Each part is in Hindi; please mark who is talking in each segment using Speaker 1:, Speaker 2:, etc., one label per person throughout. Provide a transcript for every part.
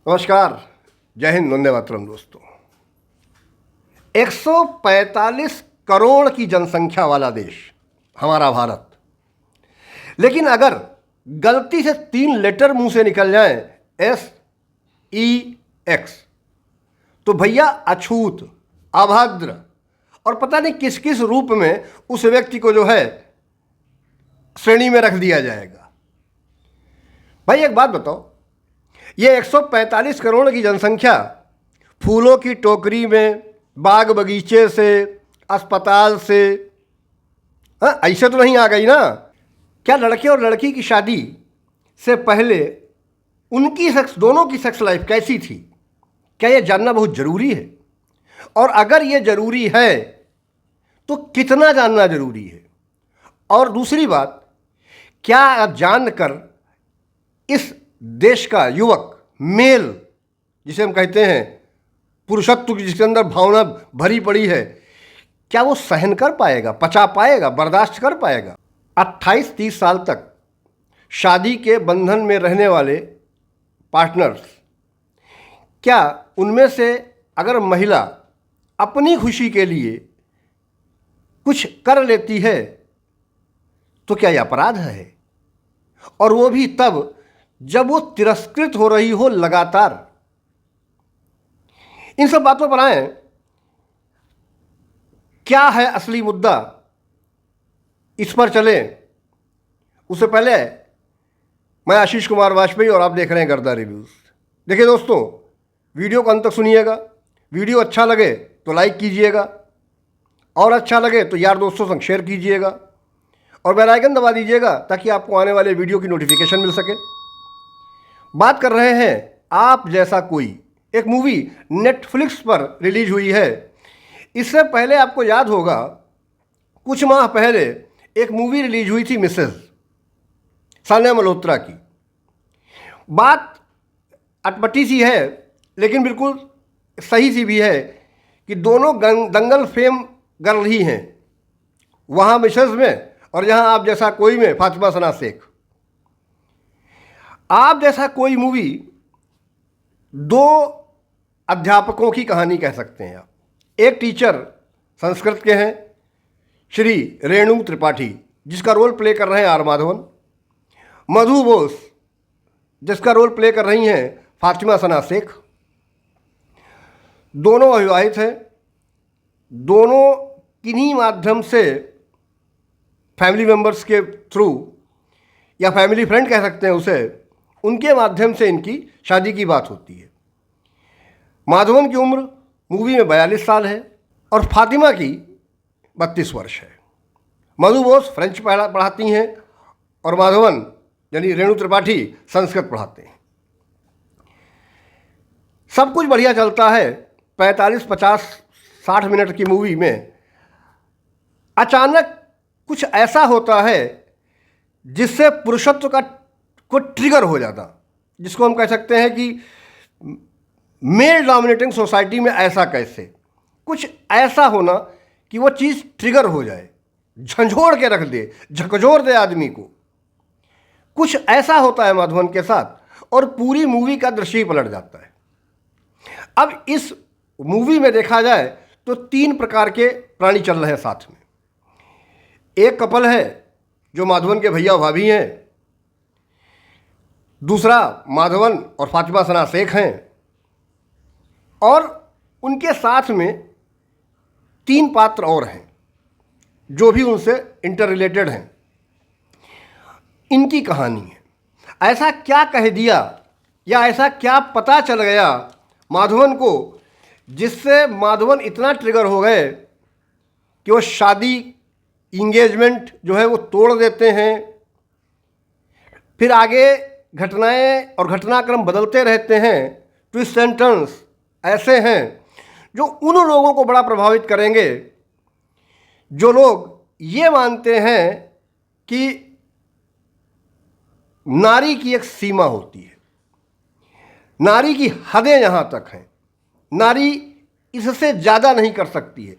Speaker 1: नमस्कार, जय हिंद, वंदे मातरम। दोस्तों, 145 करोड़ की जनसंख्या वाला देश हमारा भारत, लेकिन अगर गलती से 3 लेटर मुंह से निकल जाए SEX, तो भैया अछूत, अभद्र और पता नहीं किस किस रूप में उस व्यक्ति को जो है श्रेणी में रख दिया जाएगा। भाई एक बात बताओ, ये 145 करोड़ की जनसंख्या फूलों की टोकरी में, बाग बगीचे से, अस्पताल से ऐसे तो नहीं आ गई ना? क्या लड़के और लड़की की शादी से पहले उनकी दोनों की सेक्स लाइफ कैसी थी, क्या यह जानना बहुत ज़रूरी है? और अगर ये ज़रूरी है तो कितना जानना ज़रूरी है? और दूसरी बात, क्या जानकर इस देश का युवक, मेल जिसे हम कहते हैं, पुरुषत्व की जिसके अंदर भावना भरी पड़ी है, क्या वो सहन कर पाएगा, पचा पाएगा, बर्दाश्त कर पाएगा? 28-30 साल तक शादी के बंधन में रहने वाले पार्टनर्स, क्या उनमें से अगर महिला अपनी खुशी के लिए कुछ कर लेती है तो क्या यह अपराध है? और वो भी तब जब वो तिरस्कृत हो रही हो लगातार। इन सब बातों पर आए, क्या है असली मुद्दा, इस पर चले। उससे पहले मैं आशीष कुमार वाजपेयी और आप देख रहे हैं गर्दा रिव्यूज़। देखिए दोस्तों, वीडियो को अंत तक सुनिएगा। वीडियो अच्छा लगे तो लाइक कीजिएगा, और अच्छा लगे तो यार दोस्तों संग शेयर कीजिएगा, और बेल आइकन दबा दीजिएगा ताकि आपको आने वाले वीडियो की नोटिफिकेशन मिल सके। बात कर रहे हैं आप जैसा कोई, एक मूवी नेटफ्लिक्स पर रिलीज हुई है। इससे पहले आपको याद होगा, कुछ माह पहले एक मूवी रिलीज हुई थी मिसेज, सानिया मल्होत्रा की। बात अटपटी सी है लेकिन बिल्कुल सही सी भी है कि दोनों दंगल फेम गर्ल ही हैं, वहाँ मिसेज में और यहाँ आप जैसा कोई में फातिमा सना शेख। आप जैसा कोई मूवी 2 अध्यापकों की कहानी कह सकते हैं आप। एक टीचर संस्कृत के हैं, श्री रेणु त्रिपाठी, जिसका रोल प्ले कर रहे हैं आर माधवन। मधु बोस, जिसका रोल प्ले कर रही हैं फातिमा सना शेख। दोनों अविवाहित हैं। दोनों किन्हीं माध्यम से, फैमिली मेंबर्स के थ्रू या फैमिली फ्रेंड कह सकते हैं उसे, उनके माध्यम से इनकी शादी की बात होती है। माधवन की उम्र मूवी में 42 साल है और फातिमा की 32 वर्ष है। मधु बोस फ्रेंच पढ़ाती हैं और माधवन यानी रेणु त्रिपाठी संस्कृत पढ़ाते हैं। सब कुछ बढ़िया चलता है। 45, 50, 60 मिनट की मूवी में अचानक कुछ ऐसा होता है जिससे पुरुषत्व को ट्रिगर हो जाता, जिसको हम कह सकते हैं कि मेल डोमिनेटिंग सोसाइटी में ऐसा कैसे, कुछ ऐसा होना कि वो चीज़ ट्रिगर हो जाए, झंझोड़ के रख दे, झकझोर दे आदमी को। कुछ ऐसा होता है माधवन के साथ और पूरी मूवी का दृश्य ही पलट जाता है। अब इस मूवी में देखा जाए तो 3 प्रकार के प्राणी चल रहे हैं साथ में। एक कपल है जो माधवन के भैया भाभी हैं, दूसरा माधवन और फातिमा सना शेख हैं, और उनके साथ में 3 पात्र और हैं जो भी उनसे इंटर रिलेटेड हैं। इनकी कहानी है। ऐसा क्या कह दिया या ऐसा क्या पता चल गया माधवन को जिससे माधवन इतना ट्रिगर हो गए कि वो शादी, इंगेजमेंट जो है वो तोड़ देते हैं। फिर आगे घटनाएं और घटनाक्रम बदलते रहते हैं। ट्विस्ट एंड टर्न्स ऐसे हैं जो उन लोगों को बड़ा प्रभावित करेंगे जो लोग ये मानते हैं कि नारी की एक सीमा होती है, नारी की हदें यहाँ तक हैं, नारी इससे ज़्यादा नहीं कर सकती है।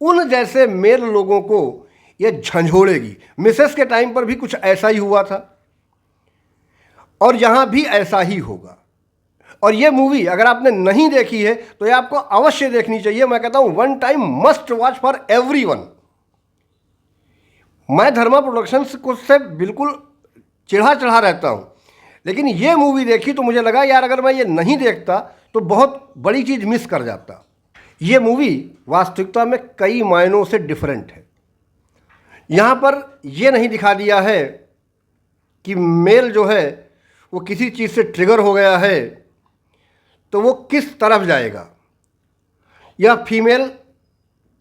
Speaker 1: उन जैसे मेल लोगों को ये झंझोड़ेगी। मिसेस के टाइम पर भी कुछ ऐसा ही हुआ था और यहाँ भी ऐसा ही होगा। और ये मूवी अगर आपने नहीं देखी है तो ये आपको अवश्य देखनी चाहिए। मैं कहता हूं one time must watch for everyone. मैं धर्मा प्रोडक्शंस को से बिल्कुल चिढ़ा चढ़ा रहता हूं, लेकिन ये मूवी देखी तो मुझे लगा यार अगर मैं ये नहीं देखता तो बहुत बड़ी चीज़ मिस कर जाता। ये मूवी वास्तविकता में कई मायनों से डिफरेंट है। यहाँ पर यह नहीं दिखा दिया है कि मेल जो है वो किसी चीज़ से ट्रिगर हो गया है तो वो किस तरफ जाएगा, या फीमेल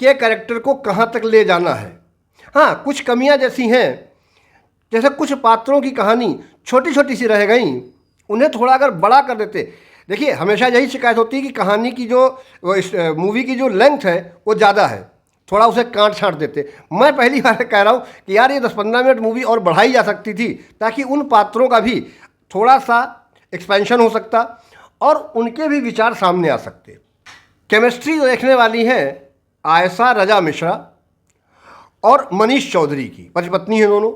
Speaker 1: के कैरेक्टर को कहाँ तक ले जाना है। हाँ, कुछ कमियाँ जैसी हैं, जैसे कुछ पात्रों की कहानी छोटी छोटी सी रह गई, उन्हें थोड़ा अगर बड़ा कर देते। देखिए, हमेशा यही शिकायत होती है कि कहानी की जो मूवी की जो लेंथ है वो ज़्यादा है, थोड़ा उसे काट छाँट देते। मैं पहली बार कह रहा हूँ कि यार ये 10-15 मिनट मूवी और बढ़ाई जा सकती थी ताकि उन पात्रों का भी थोड़ा सा एक्सपेंशन हो सकता और उनके भी विचार सामने आ सकते। केमिस्ट्री देखने वाली है आयशा रजा मिश्रा और मनीष चौधरी की, पति पत्नी हैं दोनों।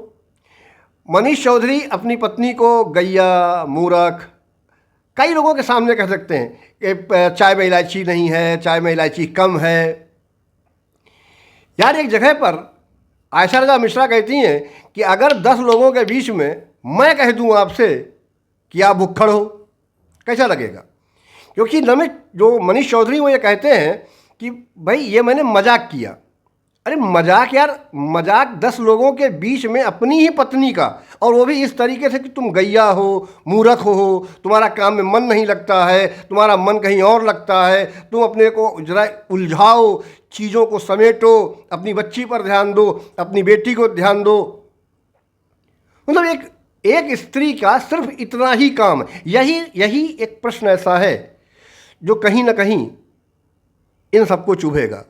Speaker 1: मनीष चौधरी अपनी पत्नी को गैया, मूर्ख, कई लोगों के सामने कह सकते हैं कि चाय में इलायची नहीं है, चाय में इलायची कम है। यार एक जगह पर आयशा रजा मिश्रा कहती हैं कि अगर 10 लोगों के बीच में मैं कह दूं आपसे कि आप भुक्खड़ हो, कैसा लगेगा? क्योंकि जो मनीष चौधरी वो ये कहते हैं कि भाई ये मैंने मजाक किया। अरे मजाक यार, मजाक 10 लोगों के बीच में अपनी ही पत्नी का, और वो भी इस तरीके से कि तुम गैया हो, मूर्ख हो, तुम्हारा काम में मन नहीं लगता है, तुम्हारा मन कहीं और लगता है, तुम अपने को जरा उलझाओ, चीज़ों को समेटो, अपनी बच्ची पर ध्यान दो, अपनी बेटी को ध्यान दो। मतलब एक स्त्री का सिर्फ इतना ही काम है। यही एक प्रश्न ऐसा है जो कहीं ना कहीं इन सबको चुभेगा।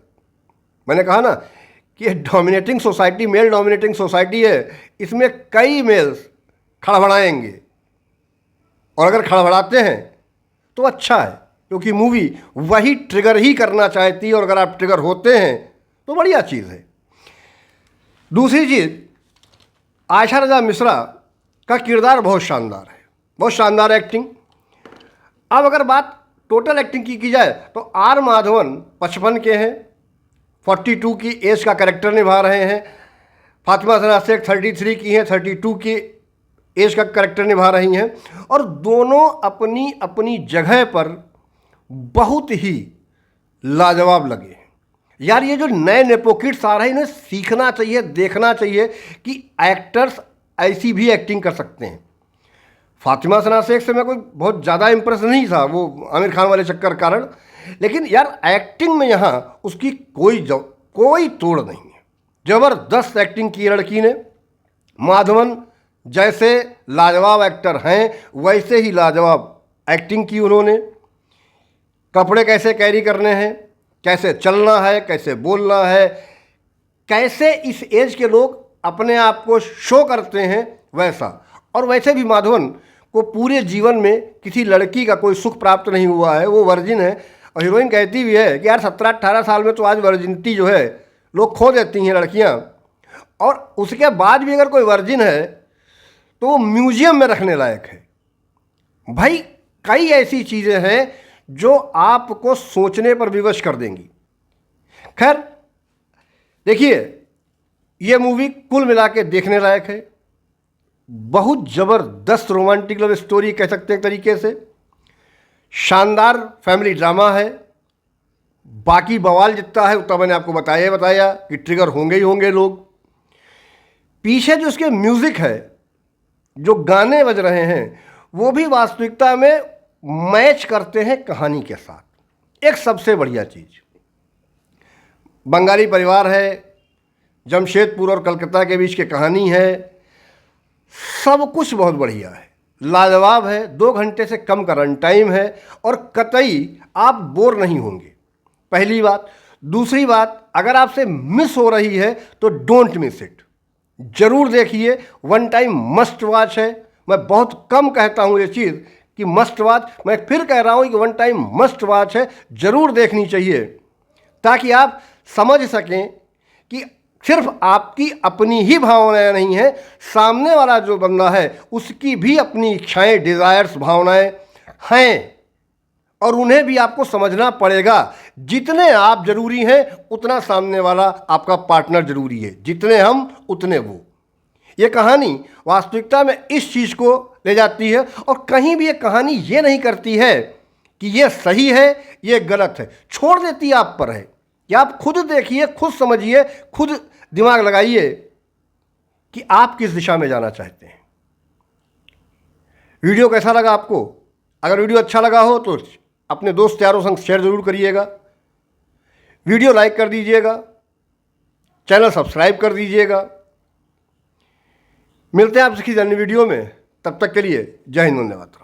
Speaker 1: मैंने कहा ना कि dominating society, male dominating society है, इसमें कई मेल्स खड़बड़ाएंगे, और अगर खड़बड़ाते हैं तो अच्छा है, क्योंकि मूवी वही ट्रिगर ही करना चाहती है, और अगर आप ट्रिगर होते हैं तो बढ़िया चीज़ है। दूसरी चीज़, आयशा रजा मिश्रा का किरदार बहुत शानदार है, बहुत शानदार एक्टिंग। अब अगर बात टोटल एक्टिंग की जाए तो आर माधवन 55 के हैं, 42 की एज का कैरेक्टर निभा रहे हैं। फातिमा सना शेख 33 की हैं, 32 की एज का कैरेक्टर निभा रही हैं, और दोनों अपनी अपनी जगह पर बहुत ही लाजवाब लगे हैं। यार ये जो नए नेपो किड्स आ रहे हैं, इन्हें सीखना चाहिए, देखना चाहिए कि एक्टर्स ऐसी भी एक्टिंग कर सकते हैं। फातिमा सना शेख से मैं कोई बहुत ज़्यादा इम्प्रेस नहीं था, वो आमिर खान वाले चक्कर कारण, लेकिन यार एक्टिंग में यहाँ उसकी कोई तोड़ नहीं है। ज़बरदस्त एक्टिंग की लड़की ने। माधवन जैसे लाजवाब एक्टर हैं वैसे ही लाजवाब एक्टिंग की उन्होंने। कपड़े कैसे कैरी करने हैं, कैसे चलना है, कैसे बोलना है, कैसे इस एज के लोग अपने आप को शो करते हैं वैसा। और वैसे भी माधवन को पूरे जीवन में किसी लड़की का कोई सुख प्राप्त नहीं हुआ है, वो वर्जिन है। और हीरोइन कहती भी है कि यार 17-18 साल में तो आज वर्जिनिटी जो है लोग खो देती हैं लड़कियां, और उसके बाद भी अगर कोई वर्जिन है तो वो म्यूजियम में रखने लायक है। भाई कई ऐसी चीज़ें हैं जो आपको सोचने पर विवश कर देंगी। खैर देखिए, ये मूवी कुल मिला के देखने लायक है। बहुत ज़बरदस्त रोमांटिक लव स्टोरी कह सकते हैं एक तरीके से। शानदार फैमिली ड्रामा है। बाकी बवाल जितना है उतना मैंने आपको बताया कि ट्रिगर होंगे ही होंगे लोग। पीछे जो उसके म्यूज़िक है, जो गाने बज रहे हैं, वो भी वास्तविकता में मैच करते हैं कहानी के साथ। एक सबसे बढ़िया चीज़, बंगाली परिवार है, जमशेदपुर और कलकत्ता के बीच की कहानी है, सब कुछ बहुत बढ़िया है, लाजवाब है। 2 घंटे से कम का रन टाइम है, और कतई आप बोर नहीं होंगे, पहली बात। दूसरी बात, अगर आपसे मिस हो रही है तो डोंट मिस इट, ज़रूर देखिए। वन टाइम मस्ट वॉच है। मैं बहुत कम कहता हूँ ये चीज़ कि मस्ट वॉच, मैं फिर कह रहा हूँ कि वन टाइम मस्ट वॉच है, ज़रूर देखनी चाहिए, ताकि आप समझ सकें कि सिर्फ आपकी अपनी ही भावनाएं नहीं है, सामने वाला जो बंदा है उसकी भी अपनी इच्छाएं, डिज़ायर्स, भावनाएं हैं। और उन्हें भी आपको समझना पड़ेगा। जितने आप जरूरी हैं उतना सामने वाला आपका पार्टनर जरूरी है, जितने हम उतने वो। ये कहानी वास्तविकता में इस चीज़ को ले जाती है, और कहीं भी ये कहानी ये नहीं करती है कि ये सही है ये गलत है, छोड़ देती है आप पर है कि आप खुद देखिए, खुद समझिए, खुद दिमाग लगाइए कि आप किस दिशा में जाना चाहते हैं। वीडियो कैसा लगा आपको? अगर वीडियो अच्छा लगा हो तो अपने दोस्त यारों संग शेयर जरूर करिएगा, वीडियो लाइक कर दीजिएगा, चैनल सब्सक्राइब कर दीजिएगा। मिलते हैं आपसे किसी अन्य वीडियो में, तब तक के लिए जय हिंद, धन्यवाद।